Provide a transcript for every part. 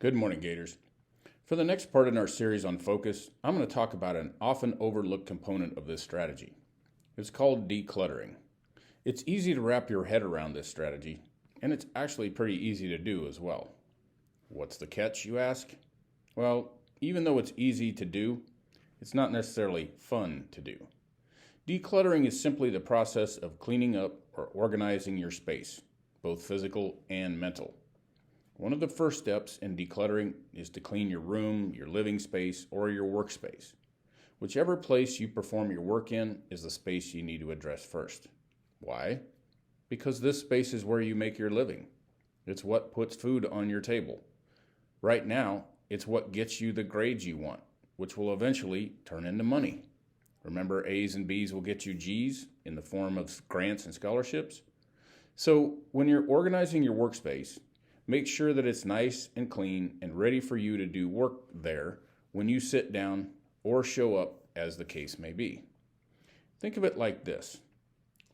Good morning, Gators. For the next part in our series on focus, I'm going to talk about an often overlooked component of this strategy. It's called decluttering. It's easy to wrap your head around this strategy, and it's actually pretty easy to do as well. What's the catch, you ask? Well, even though it's easy to do, it's not necessarily fun to do. Decluttering is simply the process of cleaning up or organizing your space, both physical and mental. One of the first steps in decluttering is to clean your room, your living space, or your workspace. Whichever place you perform your work in is the space you need to address first. Why? Because this space is where you make your living. It's what puts food on your table. Right now, it's what gets you the grades you want, which will eventually turn into money. Remember, A's and B's will get you G's in the form of grants and scholarships? So when you're organizing your workspace, make sure that it's nice and clean and ready for you to do work there when you sit down or show up, as the case may be. Think of it like this.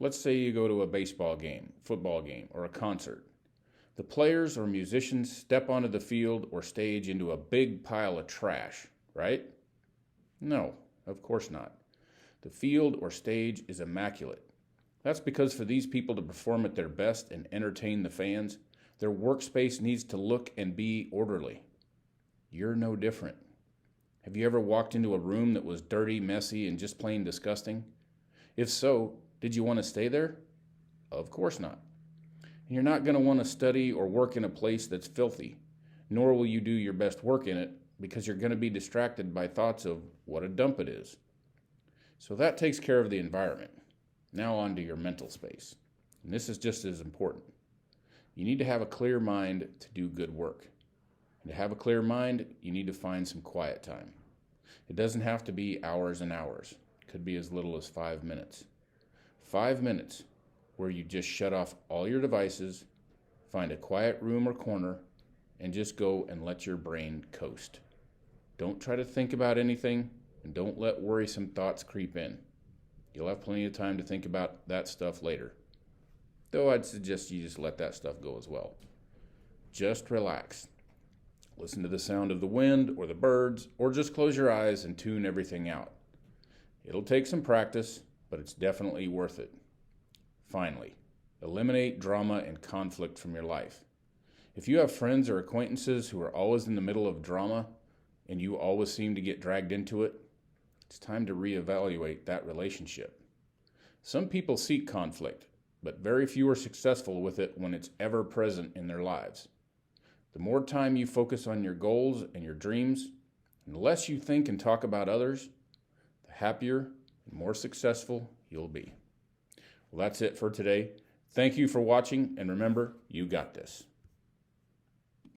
Let's say you go to a baseball game, football game, or a concert. The players or musicians step onto the field or stage into a big pile of trash, right? No, of course not. The field or stage is immaculate. That's because for these people to perform at their best and entertain the fans, their workspace needs to look and be orderly. You're no different. Have you ever walked into a room that was dirty, messy, and just plain disgusting? If so, did you want to stay there? Of course not. And you're not going to want to study or work in a place that's filthy, nor will you do your best work in it because you're going to be distracted by thoughts of what a dump it is. So that takes care of the environment. Now on to your mental space. And this is just as important. You need to have a clear mind to do good work. And to have a clear mind, you need to find some quiet time. It doesn't have to be hours and hours. It could be as little as 5 minutes. 5 minutes where you just shut off all your devices, find a quiet room or corner, and just go and let your brain coast. Don't try to think about anything, and don't let worrisome thoughts creep in. You'll have plenty of time to think about that stuff later. Though I'd suggest you just let that stuff go as well. Just relax. Listen to the sound of the wind or the birds, or just close your eyes and tune everything out. It'll take some practice, but it's definitely worth it. Finally, eliminate drama and conflict from your life. If you have friends or acquaintances who are always in the middle of drama, and you always seem to get dragged into it, it's time to reevaluate that relationship. Some people seek conflict, but very few are successful with it when it's ever present in their lives. The more time you focus on your goals and your dreams, and the less you think and talk about others, the happier and more successful you'll be. Well, that's it for today. Thank you for watching, and remember, you got this.